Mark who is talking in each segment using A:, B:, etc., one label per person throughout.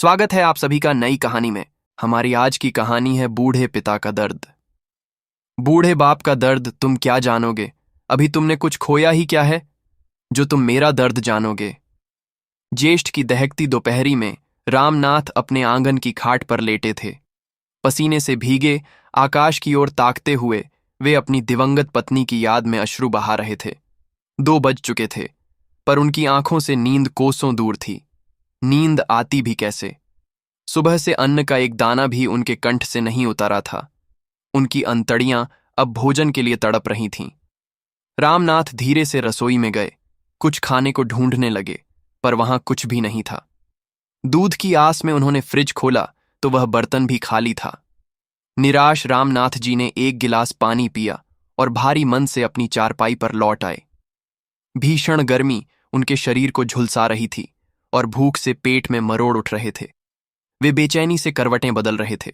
A: स्वागत है आप सभी का नई कहानी में। हमारी आज की कहानी है बूढ़े पिता का दर्द। बूढ़े बाप का दर्द तुम क्या जानोगे, अभी तुमने कुछ खोया ही क्या है जो तुम मेरा दर्द जानोगे। ज्येष्ठ की दहकती दोपहरी में रामनाथ अपने आंगन की खाट पर लेटे थे। पसीने से भीगे आकाश की ओर ताकते हुए वे अपनी दिवंगत पत्नी की याद में अश्रु बहा रहे थे। 2 बज चुके थे, पर उनकी आंखों से नींद कोसों दूर थी। नींद आती भी कैसे। सुबह से अन्न का एक दाना भी उनके कंठ से नहीं उतारा था। उनकी अंतड़ियां अब भोजन के लिए तड़प रही थीं। रामनाथ धीरे से रसोई में गए, कुछ खाने को ढूंढने लगे, पर वहां कुछ भी नहीं था। दूध की आस में उन्होंने फ्रिज खोला तो वह बर्तन भी खाली था। निराश रामनाथ जी ने 1 गिलास पानी पिया और भारी मन से अपनी चारपाई पर लौट आए। भीषण गर्मी उनके शरीर को झुलसा रही थी और भूख से पेट में मरोड़ उठ रहे थे। वे बेचैनी से करवटें बदल रहे थे,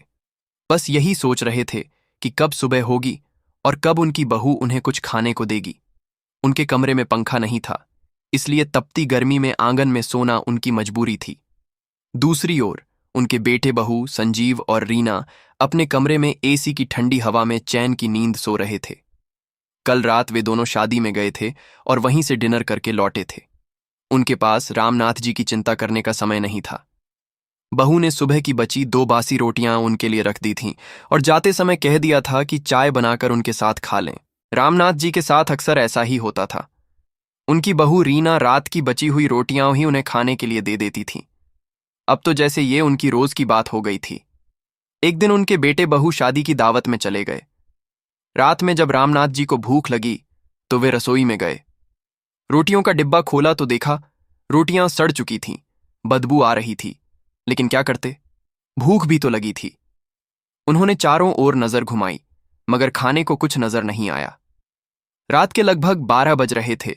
A: बस यही सोच रहे थे कि कब सुबह होगी और कब उनकी बहू उन्हें कुछ खाने को देगी। उनके कमरे में पंखा नहीं था, इसलिए तपती गर्मी में आंगन में सोना उनकी मजबूरी थी। दूसरी ओर उनके बेटे बहू संजीव और रीना अपने कमरे में एसी की ठंडी हवा में चैन की नींद सो रहे थे। कल रात वे दोनों शादी में गए थे और वहीं से डिनर करके लौटे थे। उनके पास रामनाथ जी की चिंता करने का समय नहीं था। बहू ने सुबह की बची 2 बासी रोटियां उनके लिए रख दी थीं और जाते समय कह दिया था कि चाय बनाकर उनके साथ खा लें। रामनाथ जी के साथ अक्सर ऐसा ही होता था। उनकी बहू रीना रात की बची हुई रोटियां ही उन्हें खाने के लिए दे देती थी। अब तो जैसे ये उनकी रोज की बात हो गई थी। एक दिन उनके बेटे बहू शादी की दावत में चले गए। रात में जब रामनाथ जी को भूख लगी तो वे रसोई में गए। रोटियों का डिब्बा खोला तो देखा रोटियां सड़ चुकी थीं, बदबू आ रही थी, लेकिन क्या करते, भूख भी तो लगी थी। उन्होंने चारों ओर नजर घुमाई, मगर खाने को कुछ नजर नहीं आया। रात के लगभग 12 बज रहे थे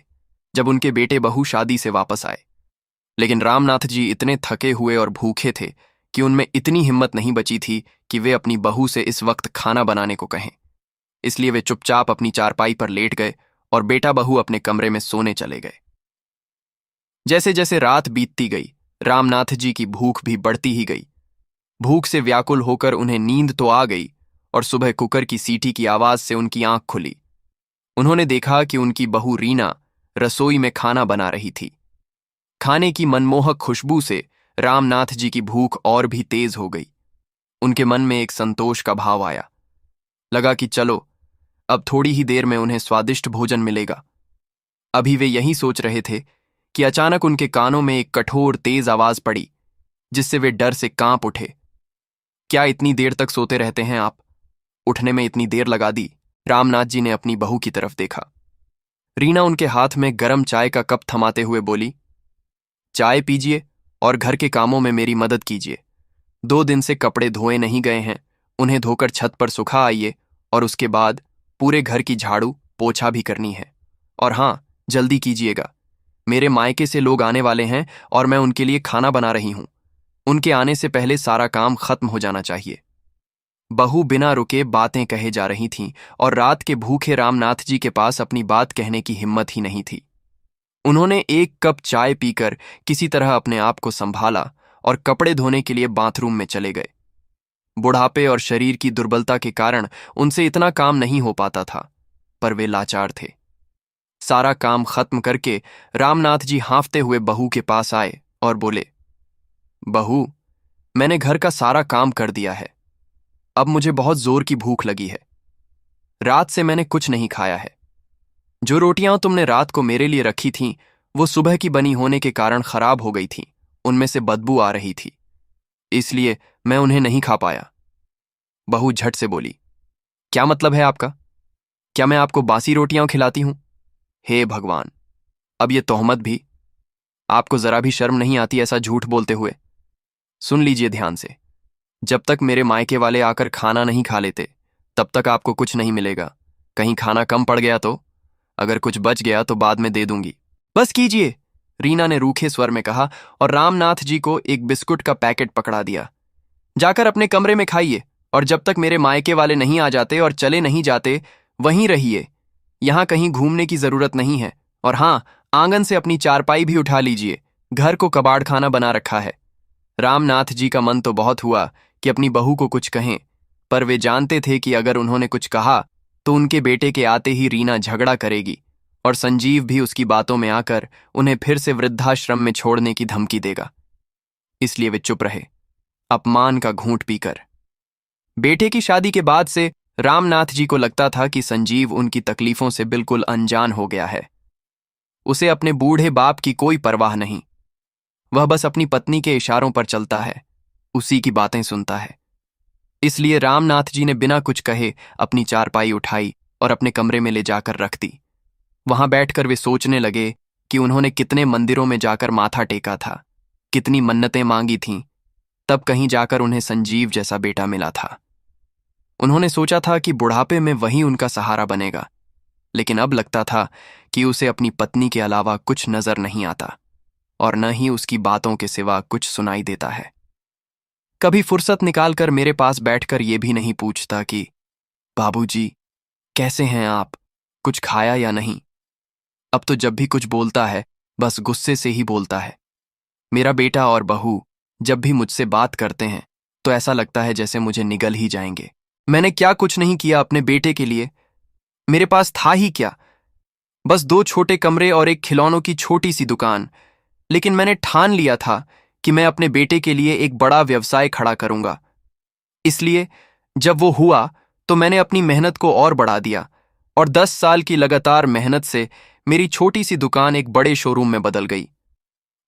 A: जब उनके बेटे बहू शादी से वापस आए, लेकिन रामनाथ जी इतने थके हुए और भूखे थे कि उनमें इतनी हिम्मत नहीं बची थी कि वे अपनी बहू से इस वक्त खाना बनाने को कहें। इसलिए वे चुपचाप अपनी चारपाई पर लेट गए और बेटा बहू अपने कमरे में सोने चले गए। जैसे जैसे रात बीतती गई, रामनाथ जी की भूख भी बढ़ती ही गई। भूख से व्याकुल होकर उन्हें नींद तो आ गई और सुबह कुकर की सीटी की आवाज से उनकी आंख खुली। उन्होंने देखा कि उनकी बहू रीना रसोई में खाना बना रही थी। खाने की मनमोहक खुशबू से रामनाथ जी की भूख और भी तेज हो गई। उनके मन में एक संतोष का भाव आया। लगा कि चलो, अब थोड़ी ही देर में उन्हें स्वादिष्ट भोजन मिलेगा। अभी वे यही सोच रहे थे कि अचानक उनके कानों में एक कठोर तेज आवाज पड़ी, जिससे वे डर से कांप उठे। क्या इतनी देर तक सोते रहते हैं आप? उठने में इतनी देर लगा दी। रामनाथ जी ने अपनी बहू की तरफ देखा। रीना उनके हाथ में गर्म चाय का कप थमाते हुए बोली, चाय पीजिए और घर के कामों में मेरी मदद कीजिए। 2 दिन से कपड़े धोए नहीं गए हैं, उन्हें धोकर छत पर सुखा आइए और उसके बाद पूरे घर की झाड़ू पोछा भी करनी है। और हाँ, जल्दी कीजिएगा, मेरे मायके से लोग आने वाले हैं और मैं उनके लिए खाना बना रही हूं। उनके आने से पहले सारा काम खत्म हो जाना चाहिए। बहू बिना रुके बातें कहे जा रही थीं और रात के भूखे रामनाथ जी के पास अपनी बात कहने की हिम्मत ही नहीं थी। उन्होंने 1 कप चाय पीकर किसी तरह अपने आप को संभाला और कपड़े धोने के लिए बाथरूम में चले गए। बुढ़ापे और शरीर की दुर्बलता के कारण उनसे इतना काम नहीं हो पाता था, पर वे लाचार थे। सारा काम खत्म करके रामनाथ जी हांफते हुए बहू के पास आए और बोले, बहू, मैंने घर का सारा काम कर दिया है। अब मुझे बहुत जोर की भूख लगी है। रात से मैंने कुछ नहीं खाया है। जो रोटियां तुमने रात को मेरे लिए रखी थीं, वो सुबह की बनी होने के कारण खराब हो गई थीं। उनमें से बदबू आ रही थी, इसलिए मैं उन्हें नहीं खा पाया। बहू झट से बोली, क्या मतलब है आपका? क्या मैं आपको बासी रोटियां खिलाती हूं? हे भगवान, अब ये तोहमत भी। आपको जरा भी शर्म नहीं आती ऐसा झूठ बोलते हुए? सुन लीजिए ध्यान से, जब तक मेरे मायके वाले आकर खाना नहीं खा लेते तब तक आपको कुछ नहीं मिलेगा। कहीं खाना कम पड़ गया तो? अगर कुछ बच गया तो बाद में दे दूंगी। बस कीजिए, रीना ने रूखे स्वर में कहा और रामनाथ जी को एक बिस्कुट का पैकेट पकड़ा दिया। जाकर अपने कमरे में खाइए और जब तक मेरे मायके वाले नहीं आ जाते और चले नहीं जाते वहीं रहिए। यहां कहीं घूमने की जरूरत नहीं है। और हां, आंगन से अपनी चारपाई भी उठा लीजिए, घर को कबाड़ खाना बना रखा है। रामनाथ जी का मन तो बहुत हुआ कि अपनी बहू को कुछ कहें, पर वे जानते थे कि अगर उन्होंने कुछ कहा तो उनके बेटे के आते ही रीना झगड़ा करेगी और संजीव भी उसकी बातों में आकर उन्हें फिर से वृद्धाश्रम में छोड़ने की धमकी देगा। इसलिए वे चुप रहे, अपमान का घूंट पीकर। बेटे की शादी के बाद से रामनाथ जी को लगता था कि संजीव उनकी तकलीफों से बिल्कुल अनजान हो गया है। उसे अपने बूढ़े बाप की कोई परवाह नहीं। वह बस अपनी पत्नी के इशारों पर चलता है, उसी की बातें सुनता है। इसलिए रामनाथ जी ने बिना कुछ कहे अपनी चारपाई उठाई और अपने कमरे में ले जाकर रख दी। वहां बैठकर वे सोचने लगे कि उन्होंने कितने मंदिरों में जाकर माथा टेका था, कितनी मन्नतें मांगी थीं, तब कहीं जाकर उन्हें संजीव जैसा बेटा मिला था। उन्होंने सोचा था कि बुढ़ापे में वही उनका सहारा बनेगा, लेकिन अब लगता था कि उसे अपनी पत्नी के अलावा कुछ नजर नहीं आता और न ही उसकी बातों के सिवा कुछ सुनाई देता है। कभी फुर्सत निकालकर मेरे पास बैठकर ये भी नहीं पूछता कि बाबूजी कैसे हैं आप, कुछ खाया या नहीं। अब तो जब भी कुछ बोलता है बस गुस्से से ही बोलता है। मेरा बेटा और बहू जब भी मुझसे बात करते हैं तो ऐसा लगता है जैसे मुझे निगल ही जाएंगे। मैंने क्या कुछ नहीं किया अपने बेटे के लिए? मेरे पास था ही क्या? बस 2 छोटे कमरे और एक खिलौनों की छोटी सी दुकान। लेकिन मैंने ठान लिया था कि मैं अपने बेटे के लिए एक बड़ा व्यवसाय खड़ा करूंगा। इसलिए जब वो हुआ तो मैंने अपनी मेहनत को और बढ़ा दिया और 10 साल की लगातार मेहनत से मेरी छोटी सी दुकान एक बड़े शोरूम में बदल गई।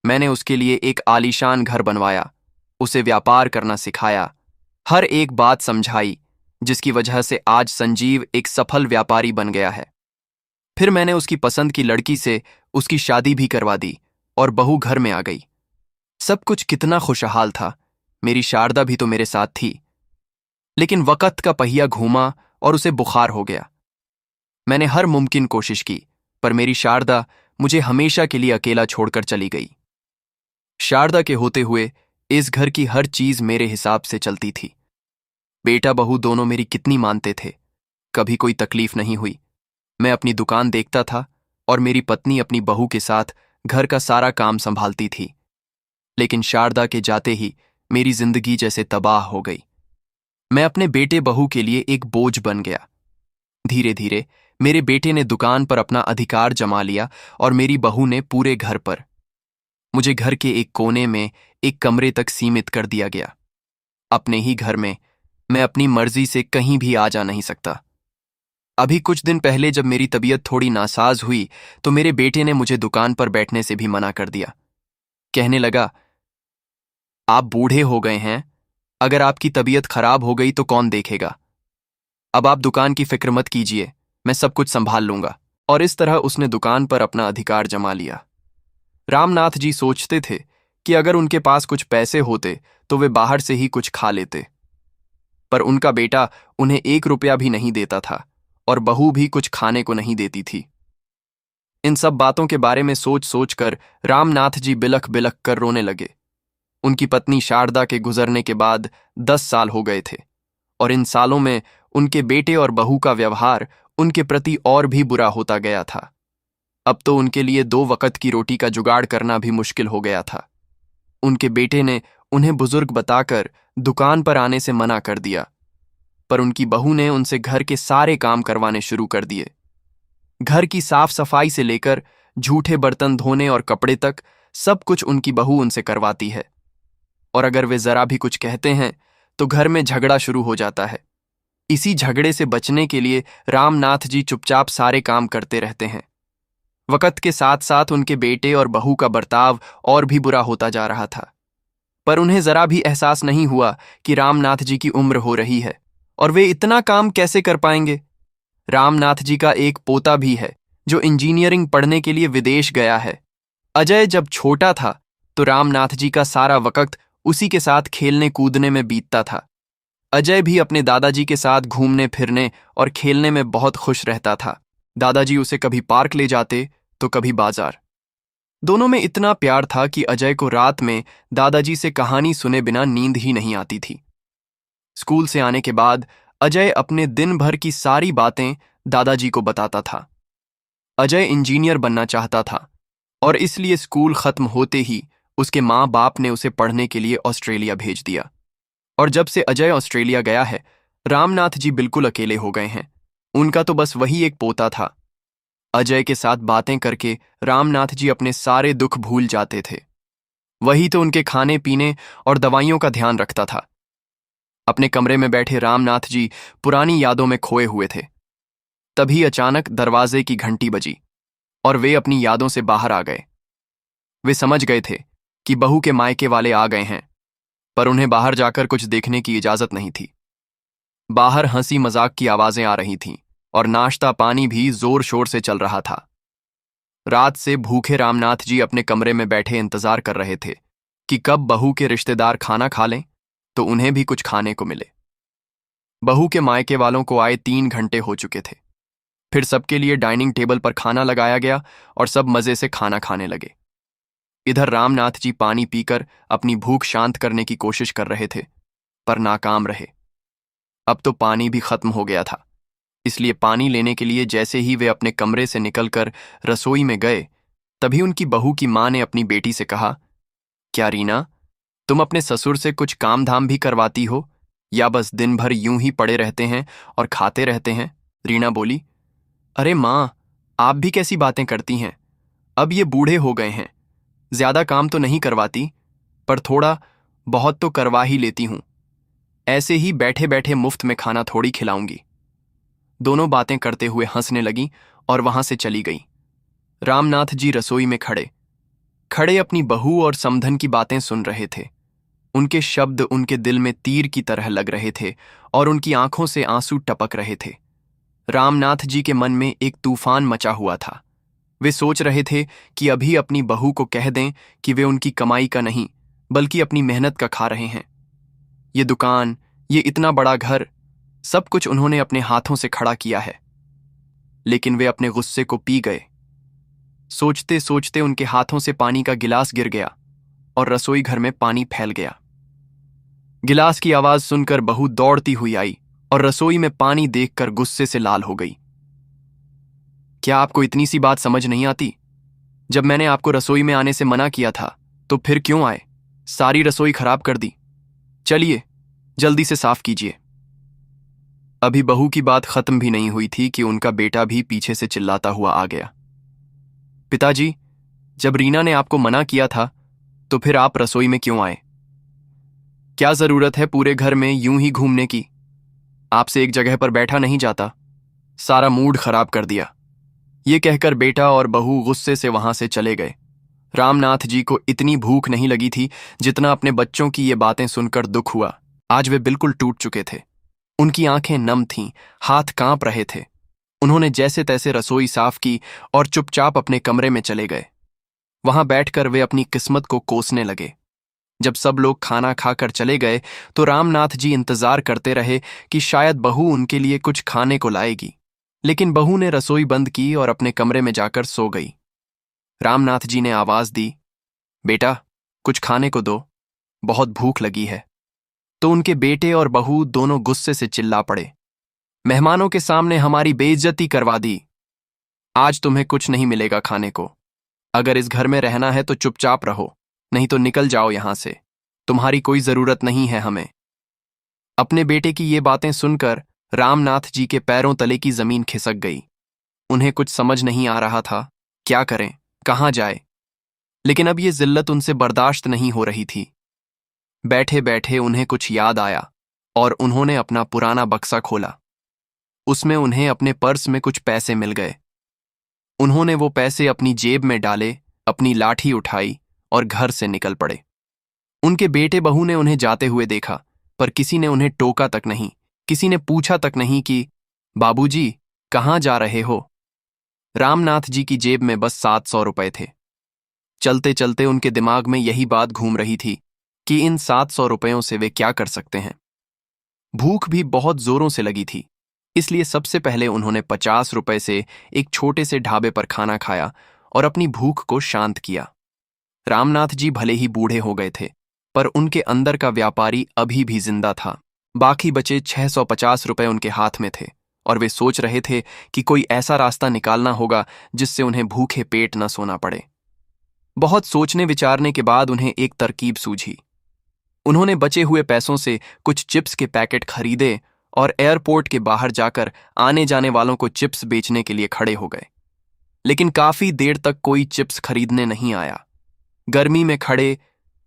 A: मैंने उसके लिए एक आलीशान घर बनवाया, उसे व्यापार करना सिखाया, हर एक बात समझाई, जिसकी वजह से आज संजीव एक सफल व्यापारी बन गया है। फिर मैंने उसकी पसंद की लड़की से उसकी शादी भी करवा दी और बहू घर में आ गई। सब कुछ कितना खुशहाल था। मेरी शारदा भी तो मेरे साथ थी। लेकिन वक्त का पहिया घूमा और उसे बुखार हो गया। मैंने हर मुमकिन कोशिश की, पर मेरी शारदा मुझे हमेशा के लिए अकेला छोड़कर चली गई। शारदा के होते हुए इस घर की हर चीज मेरे हिसाब से चलती थी। बेटा बहू दोनों मेरी कितनी मानते थे, कभी कोई तकलीफ नहीं हुई। मैं अपनी दुकान देखता था और मेरी पत्नी अपनी बहू के साथ घर का सारा काम संभालती थी। लेकिन शारदा के जाते ही मेरी जिंदगी जैसे तबाह हो गई। मैं अपने बेटे बहू के लिए एक बोझ बन गया। धीरे धीरे मेरे बेटे ने दुकान पर अपना अधिकार जमा लिया और मेरी बहू ने पूरे घर पर। मुझे घर के एक कोने में एक कमरे तक सीमित कर दिया गया। अपने ही घर में मैं अपनी मर्जी से कहीं भी आ जा नहीं सकता। अभी कुछ दिन पहले जब मेरी तबीयत थोड़ी नासाज हुई तो मेरे बेटे ने मुझे दुकान पर बैठने से भी मना कर दिया। कहने लगा, आप बूढ़े हो गए हैं, अगर आपकी तबीयत खराब हो गई तो कौन देखेगा? अब आप दुकान की फिक्र मत कीजिए, मैं सब कुछ संभाल लूंगा। और इस तरह उसने दुकान पर अपना अधिकार जमा लिया। रामनाथ जी सोचते थे कि अगर उनके पास कुछ पैसे होते तो वे बाहर से ही कुछ खा लेते, पर उनका बेटा उन्हें 1 रुपया भी नहीं देता था और बहू भी कुछ खाने को नहीं देती थी। इन सब बातों के बारे में सोच सोचकर रामनाथ जी बिलख बिलख कर रोने लगे। उनकी पत्नी शारदा के गुजरने के बाद 10 साल हो गए थे और इन सालों में उनके बेटे और बहू का व्यवहार उनके प्रति और भी बुरा होता गया था। अब तो उनके लिए 2 वक्त की रोटी का जुगाड़ करना भी मुश्किल हो गया था। उनके बेटे ने उन्हें बुजुर्ग बताकर दुकान पर आने से मना कर दिया, पर उनकी बहू ने उनसे घर के सारे काम करवाने शुरू कर दिए। घर की साफ सफाई से लेकर झूठे बर्तन धोने और कपड़े तक सब कुछ उनकी बहू उनसे करवाती है। और अगर वे जरा भी कुछ कहते हैं तो घर में झगड़ा शुरू हो जाता है। इसी झगड़े से बचने के लिए रामनाथ जी चुपचाप सारे काम करते रहते हैं। वक्त के साथ साथ उनके बेटे और बहू का बर्ताव और भी बुरा होता जा रहा था, पर उन्हें जरा भी एहसास नहीं हुआ कि रामनाथ जी की उम्र हो रही है और वे इतना काम कैसे कर पाएंगे। रामनाथ जी का एक पोता भी है जो इंजीनियरिंग पढ़ने के लिए विदेश गया है। अजय जब छोटा था तो रामनाथ जी का सारा वक्त उसी के साथ खेलने कूदने में बीतता था। अजय भी अपने दादाजी के साथ घूमने फिरने और खेलने में बहुत खुश रहता था। दादाजी उसे कभी पार्क ले जाते तो कभी बाजार। दोनों में इतना प्यार था कि अजय को रात में दादाजी से कहानी सुने बिना नींद ही नहीं आती थी। स्कूल से आने के बाद अजय अपने दिन भर की सारी बातें दादाजी को बताता था। अजय इंजीनियर बनना चाहता था और इसलिए स्कूल खत्म होते ही उसके माँ बाप ने उसे पढ़ने के लिए ऑस्ट्रेलिया भेज दिया। और जब से अजय ऑस्ट्रेलिया गया है, रामनाथ जी बिल्कुल अकेले हो गए हैं। उनका तो बस वही एक पोता था। अजय के साथ बातें करके रामनाथ जी अपने सारे दुख भूल जाते थे। वही तो उनके खाने पीने और दवाइयों का ध्यान रखता था। अपने कमरे में बैठे रामनाथ जी पुरानी यादों में खोए हुए थे। तभी अचानक दरवाजे की घंटी बजी और वे अपनी यादों से बाहर आ गए। वे समझ गए थे कि बहू के मायके वाले आ गए हैं, पर उन्हें बाहर जाकर कुछ देखने की इजाजत नहीं थी। बाहर हंसी मजाक की आवाजें आ रही थीं और नाश्ता पानी भी जोर शोर से चल रहा था। रात से भूखे रामनाथ जी अपने कमरे में बैठे इंतजार कर रहे थे कि कब बहू के रिश्तेदार खाना खा लें तो उन्हें भी कुछ खाने को मिले। बहू के मायके वालों को आए 3 घंटे हो चुके थे। फिर सबके लिए डाइनिंग टेबल पर खाना लगाया गया और सब मजे से खाना खाने लगे। इधर रामनाथ जी पानी पीकर अपनी भूख शांत करने की कोशिश कर रहे थे, पर नाकाम रहे। अब तो पानी भी खत्म हो गया था, इसलिए पानी लेने के लिए जैसे ही वे अपने कमरे से निकलकर रसोई में गए, तभी उनकी बहू की मां ने अपनी बेटी से कहा, क्या रीना, तुम अपने ससुर से कुछ काम धाम भी करवाती हो या बस दिन भर यूं ही पड़े रहते हैं और खाते रहते हैं? रीना बोली, अरे मां, आप भी कैसी बातें करती हैं। अब ये बूढ़े हो गए हैं, ज्यादा काम तो नहीं करवाती, पर थोड़ा बहुत तो करवा ही लेती हूं। ऐसे ही बैठे बैठे मुफ्त में खाना थोड़ी खिलाऊंगी। दोनों बातें करते हुए हंसने लगी और वहां से चली गई। रामनाथ जी रसोई में खड़े खड़े अपनी बहू और समधन की बातें सुन रहे थे। उनके शब्द उनके दिल में तीर की तरह लग रहे थे और उनकी आंखों से आंसू टपक रहे थे। रामनाथ जी के मन में एक तूफान मचा हुआ था। वे सोच रहे थे कि अभी अपनी बहू को कह दें कि वे उनकी कमाई का नहीं बल्कि अपनी मेहनत का खा रहे हैं। ये दुकान, ये इतना बड़ा घर, सब कुछ उन्होंने अपने हाथों से खड़ा किया है। लेकिन वे अपने गुस्से को पी गए। सोचते सोचते उनके हाथों से पानी का गिलास गिर गया और रसोई घर में पानी फैल गया। गिलास की आवाज सुनकर बहू दौड़ती हुई आई और रसोई में पानी देखकर गुस्से से लाल हो गई। क्या आपको इतनी सी बात समझ नहीं आती? जब मैंने आपको रसोई में आने से मना किया था तो फिर क्यों आए? सारी रसोई खराब कर दी। चलिए जल्दी से साफ कीजिए। अभी बहू की बात खत्म भी नहीं हुई थी कि उनका बेटा भी पीछे से चिल्लाता हुआ आ गया, पिताजी, जब रीना ने आपको मना किया था तो फिर आप रसोई में क्यों आए? क्या जरूरत है पूरे घर में यूं ही घूमने की? आपसे एक जगह पर बैठा नहीं जाता। सारा मूड खराब कर दिया। ये कहकर बेटा और बहू गुस्से से वहां से चले गए। रामनाथ जी को इतनी भूख नहीं लगी थी जितना अपने बच्चों की ये बातें सुनकर दुख हुआ। आज वे बिल्कुल टूट चुके थे। उनकी आंखें नम थीं, हाथ कांप रहे थे। उन्होंने जैसे तैसे रसोई साफ की और चुपचाप अपने कमरे में चले गए। वहां बैठकर वे अपनी किस्मत को कोसने लगे। जब सब लोग खाना खाकर चले गए तो रामनाथ जी इंतजार करते रहे कि शायद बहू उनके लिए कुछ खाने को लाएगी, लेकिन बहू ने रसोई बंद की और अपने कमरे में जाकर सो गई। रामनाथ जी ने आवाज दी, बेटा, कुछ खाने को दो, बहुत भूख लगी है। तो उनके बेटे और बहू दोनों गुस्से से चिल्ला पड़े, मेहमानों के सामने हमारी बेइज्जती करवा दी। आज तुम्हें कुछ नहीं मिलेगा खाने को। अगर इस घर में रहना है तो चुपचाप रहो, नहीं तो निकल जाओ यहां से। तुम्हारी कोई जरूरत नहीं है हमें। अपने बेटे की ये बातें सुनकर रामनाथ जी के पैरों तले की जमीन खिसक गई। उन्हें कुछ समझ नहीं आ रहा था, क्या करें, कहां जाए। लेकिन अब ये जिल्लत उनसे बर्दाश्त नहीं हो रही थी। बैठे बैठे उन्हें कुछ याद आया और उन्होंने अपना पुराना बक्सा खोला। उसमें उन्हें अपने पर्स में कुछ पैसे मिल गए। उन्होंने वो पैसे अपनी जेब में डाले, अपनी लाठी उठाई और घर से निकल पड़े। उनके बेटे बहू ने उन्हें जाते हुए देखा, पर किसी ने उन्हें टोका तक नहीं, किसी ने पूछा तक नहीं कि बाबूजी कहाँ जा रहे हो। रामनाथ जी की जेब में बस 700 रुपए थे। चलते चलते उनके दिमाग में यही बात घूम रही थी कि इन 700 रुपयों से वे क्या कर सकते हैं। भूख भी बहुत जोरों से लगी थी, इसलिए सबसे पहले उन्होंने 50 रुपए से एक छोटे से ढाबे पर खाना खाया और अपनी भूख को शांत किया। रामनाथ जी भले ही बूढ़े हो गए थे, पर उनके अंदर का व्यापारी अभी भी जिंदा था। बाकी बचे 650 रुपए उनके हाथ में थे और वे सोच रहे थे कि कोई ऐसा रास्ता निकालना होगा जिससे उन्हें भूखे पेट न सोना पड़े। बहुत सोचने विचारने के बाद उन्हें एक तरकीब सूझी। उन्होंने बचे हुए पैसों से कुछ चिप्स के पैकेट खरीदे और एयरपोर्ट के बाहर जाकर आने जाने वालों को चिप्स बेचने के लिए खड़े हो गए। लेकिन काफी देर तक कोई चिप्स खरीदने नहीं आया। गर्मी में खड़े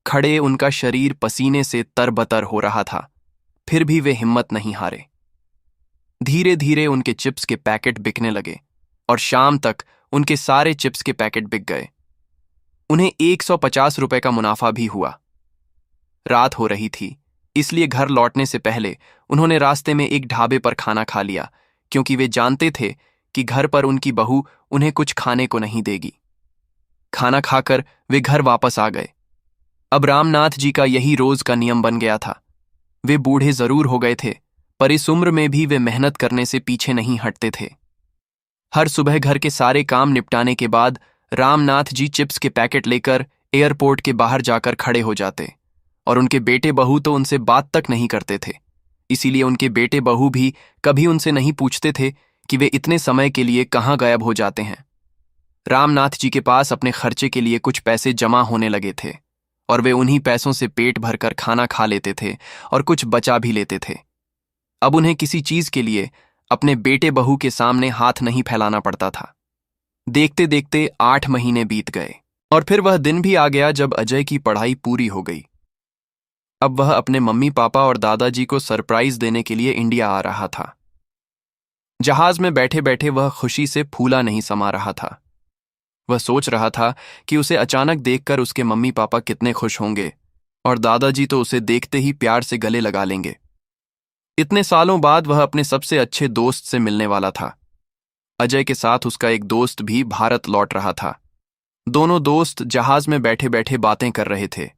A: खड़े उनका शरीर पसीने से तरबतर हो रहा था, फिर भी वे हिम्मत नहीं हारे। धीरे धीरे उनके चिप्स के पैकेट बिकने लगे और शाम तक उनके सारे चिप्स के पैकेट बिक गए। उन्हें 150 रुपए का मुनाफा भी हुआ। रात हो रही थी, इसलिए घर लौटने से पहले उन्होंने रास्ते में एक ढाबे पर खाना खा लिया, क्योंकि वे जानते थे कि घर पर उनकी बहू उन्हें कुछ खाने को नहीं देगी। खाना खाकर वे घर वापस आ गए। अब रामनाथ जी का यही रोज का नियम बन गया था। वे बूढ़े जरूर हो गए थे, पर इस उम्र में भी वे मेहनत करने से पीछे नहीं हटते थे। हर सुबह घर के सारे काम निपटाने के बाद रामनाथ जी चिप्स के पैकेट लेकर एयरपोर्ट के बाहर जाकर खड़े हो जाते, और उनके बेटे बहू तो उनसे बात तक नहीं करते थे। इसीलिए उनके बेटे बहू भी कभी उनसे नहीं पूछते थे कि वे इतने समय के लिए कहाँ गायब हो जाते हैं। रामनाथ जी के पास अपने खर्चे के लिए कुछ पैसे जमा होने लगे थे, और वे उन्हीं पैसों से पेट भरकर खाना खा लेते थे और कुछ बचा भी लेते थे। अब उन्हें किसी चीज के लिए अपने बेटे बहू के सामने हाथ नहीं फैलाना पड़ता था। देखते देखते 8 महीने बीत गए, और फिर वह दिन भी आ गया जब अजय की पढ़ाई पूरी हो गई। अब वह अपने मम्मी पापा और दादाजी को सरप्राइज देने के लिए इंडिया आ रहा था। जहाज में बैठे बैठे वह खुशी से फूला नहीं समा रहा था। वह सोच रहा था कि उसे अचानक देखकर उसके मम्मी पापा कितने खुश होंगे, और दादाजी तो उसे देखते ही प्यार से गले लगा लेंगे। इतने सालों बाद वह अपने सबसे अच्छे दोस्त से मिलने वाला था। अजय के साथ उसका एक दोस्त भी भारत लौट रहा था। दोनों दोस्त जहाज में बैठे बैठे बातें कर रहे थे।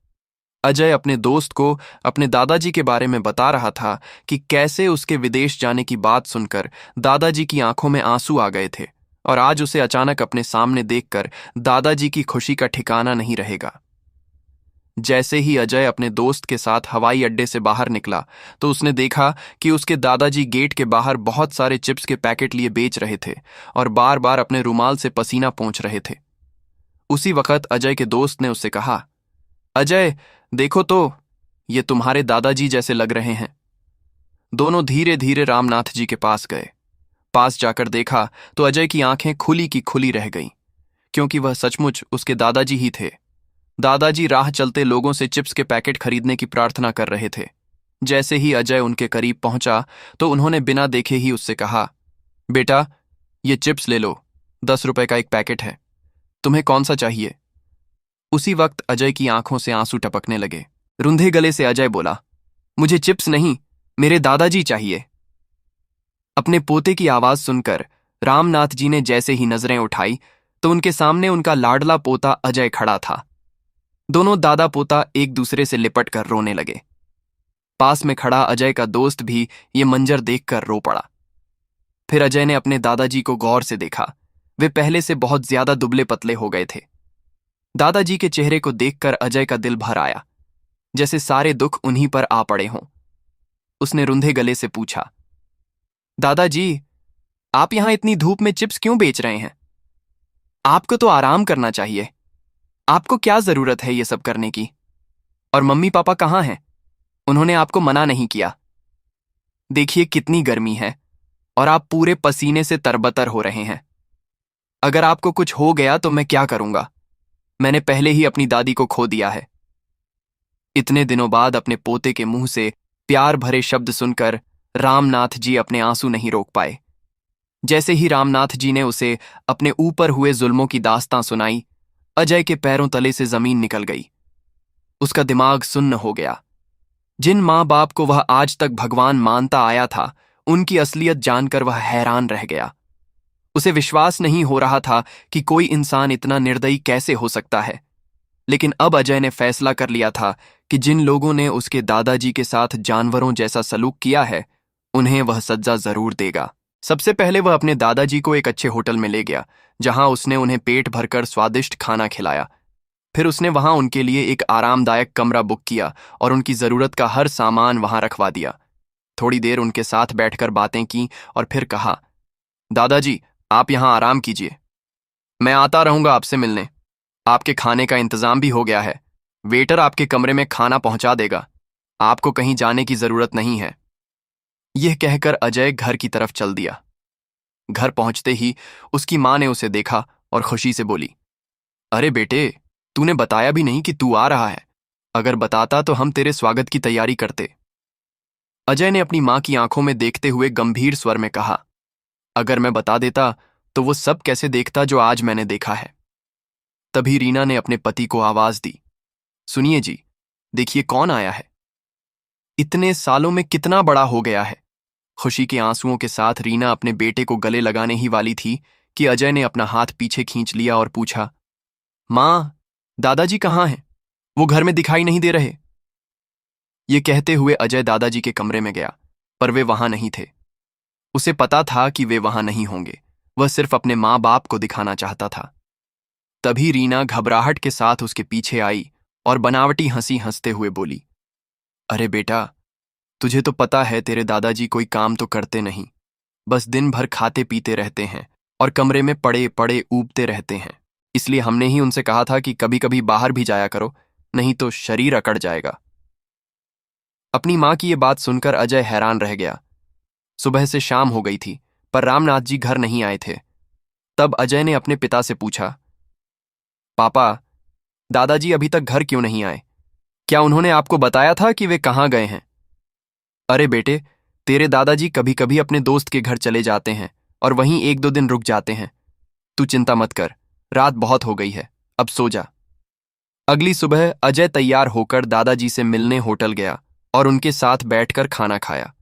A: अजय अपने दोस्त को अपने दादाजी के बारे में बता रहा था कि कैसे उसके विदेश जाने की बात सुनकर दादाजी की आंखों में आंसू आ गए थे, और आज उसे अचानक अपने सामने देखकर दादाजी की खुशी का ठिकाना नहीं रहेगा। जैसे ही अजय अपने दोस्त के साथ हवाई अड्डे से बाहर निकला तो उसने देखा कि उसके दादाजी गेट के बाहर बहुत सारे चिप्स के पैकेट लिए बेच रहे थे और बार बार अपने रुमाल से पसीना पोंछ रहे थे। उसी वक्त अजय के दोस्त ने उससे कहा, अजय देखो तो, ये तुम्हारे दादाजी जैसे लग रहे हैं। दोनों धीरे धीरे रामनाथ जी के पास गए। पास जाकर देखा तो अजय की आंखें खुली की खुली रह गईं, क्योंकि वह सचमुच उसके दादाजी ही थे। दादाजी राह चलते लोगों से चिप्स के पैकेट खरीदने की प्रार्थना कर रहे थे। जैसे ही अजय उनके करीब पहुंचा तो उन्होंने बिना देखे ही उससे कहा, बेटा ये चिप्स ले लो, 10 रुपए का एक पैकेट है, तुम्हें कौन सा चाहिए? उसी वक्त अजय की आंखों से आंसू टपकने लगे। रुंधे गले से अजय बोला, मुझे चिप्स नहीं, मेरे दादाजी चाहिए। अपने पोते की आवाज सुनकर रामनाथ जी ने जैसे ही नजरें उठाई तो उनके सामने उनका लाडला पोता अजय खड़ा था। दोनों दादा पोता एक दूसरे से लिपट कर रोने लगे। पास में खड़ा अजय का दोस्त भी ये मंजर देखकर रो पड़ा। फिर अजय ने अपने दादाजी को गौर से देखा। वे पहले से बहुत ज्यादा दुबले पतले हो गए थे। दादाजी के चेहरे को देखकर अजय का दिल भर आया, जैसे सारे दुख उन्हीं पर आ पड़े हों। उसने रुंधे गले से पूछा, दादाजी आप यहां इतनी धूप में चिप्स क्यों बेच रहे हैं? आपको तो आराम करना चाहिए। आपको क्या जरूरत है ये सब करने की? और मम्मी पापा कहाँ हैं? उन्होंने आपको मना नहीं किया। देखिए कितनी गर्मी है और आप पूरे पसीने से तरबतर हो रहे हैं। अगर आपको कुछ हो गया तो मैं क्या करूंगा? मैंने पहले ही अपनी दादी को खो दिया है। इतने दिनों बाद अपने पोते के मुंह से प्यार भरे शब्द सुनकर रामनाथ जी अपने आंसू नहीं रोक पाए। जैसे ही रामनाथ जी ने उसे अपने ऊपर हुए जुल्मों की दास्तां सुनाई, अजय के पैरों तले से जमीन निकल गई। उसका दिमाग सुन्न हो गया। जिन माँ बाप को वह आज तक भगवान मानता आया था, उनकी असलियत जानकर वह हैरान रह गया। उसे विश्वास नहीं हो रहा था कि कोई इंसान इतना निर्दयी कैसे हो सकता है। लेकिन अब अजय ने फैसला कर लिया था कि जिन लोगों ने उसके दादाजी के साथ जानवरों जैसा सलूक किया है, उन्हें वह सजा जरूर देगा। सबसे पहले वह अपने दादाजी को एक अच्छे होटल में ले गया, जहां उसने उन्हें पेट भरकर स्वादिष्ट खाना खिलाया। फिर उसने वहां उनके लिए एक आरामदायक कमरा बुक किया और उनकी जरूरत का हर सामान वहां रखवा दिया। थोड़ी देर उनके साथ बैठकर बातें की और फिर कहा, दादाजी आप यहां आराम कीजिए, मैं आता रहूंगा आपसे मिलने। आपके खाने का इंतजाम भी हो गया है। वेटर आपके कमरे में खाना पहुंचा देगा। आपको कहीं जाने की जरूरत नहीं है। यह कहकर अजय घर की तरफ चल दिया। घर पहुंचते ही उसकी मां ने उसे देखा और खुशी से बोली, अरे बेटे, तूने बताया भी नहीं कि तू आ रहा है। अगर बताता तो हम तेरे स्वागत की तैयारी करते। अजय ने अपनी मां की आंखों में देखते हुए गंभीर स्वर में कहा, अगर मैं बता देता तो वो सब कैसे देखता जो आज मैंने देखा है। तभी रीना ने अपने पति को आवाज दी, सुनिए जी, देखिए कौन आया है। इतने सालों में कितना बड़ा हो गया है। खुशी के आंसुओं के साथ रीना अपने बेटे को गले लगाने ही वाली थी कि अजय ने अपना हाथ पीछे खींच लिया और पूछा, मां, दादाजी कहाँ हैं? वो घर में दिखाई नहीं दे रहे। ये कहते हुए अजय दादाजी के कमरे में गया, पर वे वहां नहीं थे। उसे पता था कि वे वहां नहीं होंगे। वह सिर्फ अपने माँ बाप को दिखाना चाहता था। तभी रीना घबराहट के साथ उसके पीछे आई और बनावटी हंसी हंसते हुए बोली, अरे बेटा, तुझे तो पता है तेरे दादाजी कोई काम तो करते नहीं, बस दिन भर खाते पीते रहते हैं और कमरे में पड़े पड़े ऊबते रहते हैं। इसलिए हमने ही उनसे कहा था कि कभी कभी बाहर भी जाया करो, नहीं तो शरीर अकड़ जाएगा। अपनी मां की ये बात सुनकर अजय हैरान रह गया। सुबह से शाम हो गई थी, पर रामनाथ जी घर नहीं आए थे। तब अजय ने अपने पिता से पूछा, पापा, दादाजी अभी तक घर क्यों नहीं आए? क्या उन्होंने आपको बताया था कि वे कहाँ गए हैं? अरे बेटे, तेरे दादाजी कभी कभी अपने दोस्त के घर चले जाते हैं और वहीं 1-2 दिन रुक जाते हैं। तू चिंता मत कर, रात बहुत हो गई है, अब सो जा। अगली सुबह अजय तैयार होकर दादाजी से मिलने होटल गया और उनके साथ बैठकर खाना खाया।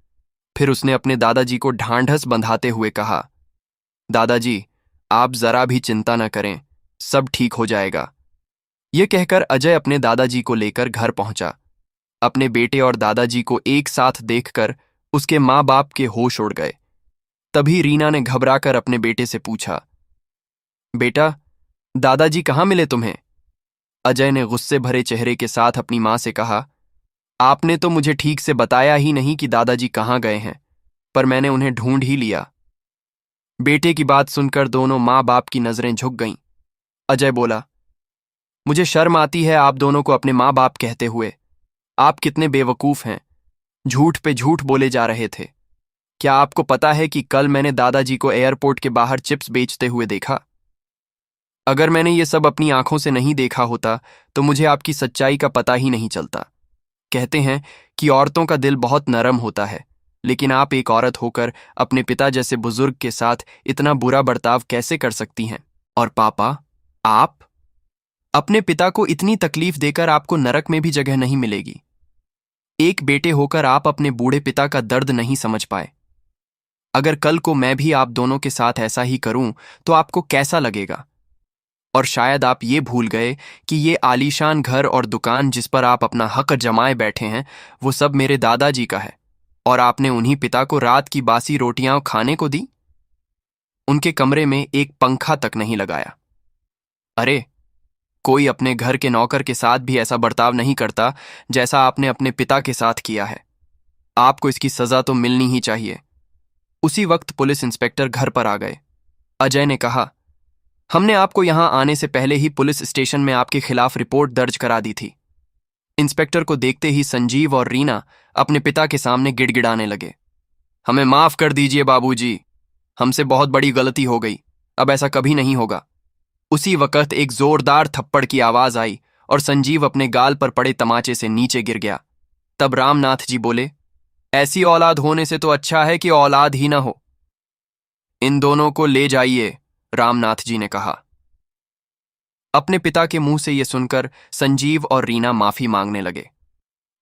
A: फिर उसने अपने दादाजी को ढांढस बंधाते हुए कहा, दादाजी, आप जरा भी चिंता न करें, सब ठीक हो जाएगा। यह कहकर अजय अपने दादाजी को लेकर घर पहुंचा। अपने बेटे और दादाजी को एक साथ देखकर उसके माँ बाप के होश उड़ गए। तभी रीना ने घबराकर अपने बेटे से पूछा, बेटा, दादाजी कहाँ मिले तुम्हें? अजय ने गुस्से भरे चेहरे के साथ अपनी मां से कहा, आपने तो मुझे ठीक से बताया ही नहीं कि दादाजी कहाँ गए हैं, पर मैंने उन्हें ढूंढ ही लिया। बेटे की बात सुनकर दोनों माँ बाप की नजरें झुक गईं। अजय बोला, मुझे शर्म आती है आप दोनों को अपने माँ बाप कहते हुए। आप कितने बेवकूफ हैं, झूठ पे झूठ बोले जा रहे थे। क्या आपको पता है कि कल मैंने दादाजी को एयरपोर्ट के बाहर चिप्स बेचते हुए देखा? अगर मैंने ये सब अपनी आंखों से नहीं देखा होता तो मुझे आपकी सच्चाई का पता ही नहीं चलता। कहते हैं कि औरतों का दिल बहुत नरम होता है, लेकिन आप एक औरत होकर अपने पिता जैसे बुजुर्ग के साथ इतना बुरा बर्ताव कैसे कर सकती हैं? और पापा, आप अपने पिता को इतनी तकलीफ देकर आपको नरक में भी जगह नहीं मिलेगी। एक बेटे होकर आप अपने बूढ़े पिता का दर्द नहीं समझ पाए। अगर कल को मैं भी आप दोनों के साथ ऐसा ही करूं तो आपको कैसा लगेगा? और शायद आप ये भूल गए कि ये आलीशान घर और दुकान जिस पर आप अपना हक जमाए बैठे हैं, वो सब मेरे दादाजी का है। और आपने उन्हीं पिता को रात की बासी रोटियां खाने को दी। उनके कमरे में एक पंखा तक नहीं लगाया। अरे, कोई अपने घर के नौकर के साथ भी ऐसा बर्ताव नहीं करता जैसा आपने अपने पिता के साथ किया है। आपको इसकी सजा तो मिलनी ही चाहिए। उसी वक्त पुलिस इंस्पेक्टर घर पर आ गए। अजय ने कहा, हमने आपको यहां आने से पहले ही पुलिस स्टेशन में आपके खिलाफ रिपोर्ट दर्ज करा दी थी। इंस्पेक्टर को देखते ही संजीव और रीना अपने पिता के सामने गिड़गिड़ाने लगे। हमें माफ कर दीजिए बाबूजी, हमसे बहुत बड़ी गलती हो गई, अब ऐसा कभी नहीं होगा। उसी वक्त एक जोरदार थप्पड़ की आवाज आई और संजीव अपने गाल पर पड़े तमाचे से नीचे गिर गया। तब रामनाथ जी बोले, ऐसी औलाद होने से तो अच्छा है कि औलाद ही ना हो। इन दोनों को ले जाइए, रामनाथ जी ने कहा। अपने पिता के मुंह से यह सुनकर संजीव और रीना माफी मांगने लगे।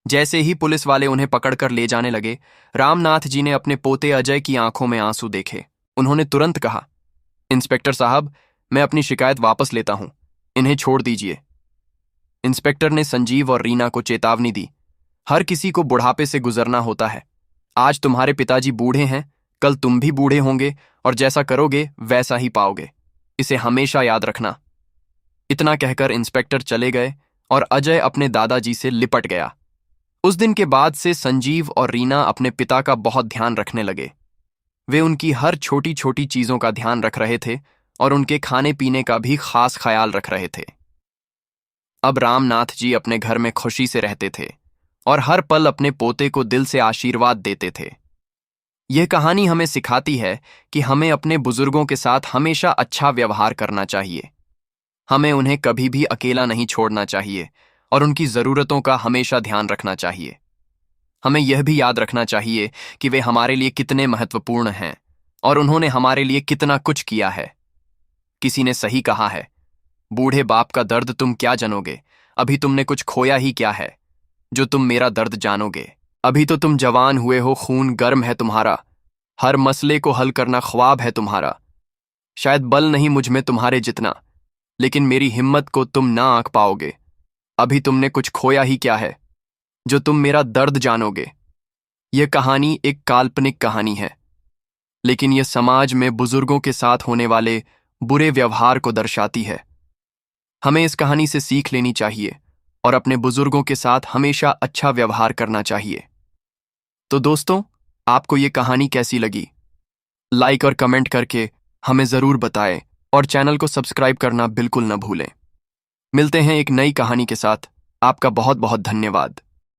A: जैसे ही पुलिस वाले उन्हें पकड़कर ले जाने लगे, रामनाथ जी ने अपने पोते अजय की आंखों में आंसू देखे। उन्होंने तुरंत कहा, इंस्पेक्टर साहब, मैं अपनी शिकायत वापस लेता हूं, इन्हें छोड़ दीजिए। इंस्पेक्टर ने संजीव और रीना को चेतावनी दी, हर किसी को बुढ़ापे से गुजरना होता है। आज तुम्हारे पिताजी बूढ़े हैं, कल तुम भी बूढ़े होंगे और जैसा करोगे वैसा ही पाओगे। इसे हमेशा याद रखना। इतना कहकर इंस्पेक्टर चले गए और अजय अपने दादाजी से लिपट गया। उस दिन के बाद से संजीव और रीना अपने पिता का बहुत ध्यान रखने लगे। वे उनकी हर छोटी छोटी चीजों का ध्यान रख रहे थे और उनके खाने पीने का भी खास ख्याल रख रहे थे। अब रामनाथ जी अपने घर में खुशी से रहते थे और हर पल अपने पोते को दिल से आशीर्वाद देते थे। यह कहानी हमें सिखाती है कि हमें अपने बुजुर्गों के साथ हमेशा अच्छा व्यवहार करना चाहिए। हमें उन्हें कभी भी अकेला नहीं छोड़ना चाहिए और उनकी ज़रूरतों का हमेशा ध्यान रखना चाहिए। हमें यह भी याद रखना चाहिए कि वे हमारे लिए कितने महत्वपूर्ण हैं और उन्होंने हमारे लिए कितना कुछ किया है। किसी ने सही कहा है, बूढ़े बाप का दर्द तुम क्या जानोगे, अभी तुमने कुछ खोया ही क्या है जो तुम मेरा दर्द जानोगे। अभी तो तुम जवान हुए हो, खून गर्म है तुम्हारा, हर मसले को हल करना ख्वाब है तुम्हारा। शायद बल नहीं मुझ में तुम्हारे जितना, लेकिन मेरी हिम्मत को तुम ना आंक पाओगे। अभी तुमने कुछ खोया ही क्या है जो तुम मेरा दर्द जानोगे। यह कहानी एक काल्पनिक कहानी है, लेकिन यह समाज में बुजुर्गों के साथ होने वाले बुरे व्यवहार को दर्शाती है। हमें इस कहानी से सीख लेनी चाहिए और अपने बुजुर्गों के साथ हमेशा अच्छा व्यवहार करना चाहिए। तो दोस्तों, आपको ये कहानी कैसी लगी? लाइक और कमेंट करके हमें ज़रूर बताएं और चैनल को सब्सक्राइब करना बिल्कुल न भूलें। मिलते हैं एक नई कहानी के साथ। आपका बहुत बहुत धन्यवाद।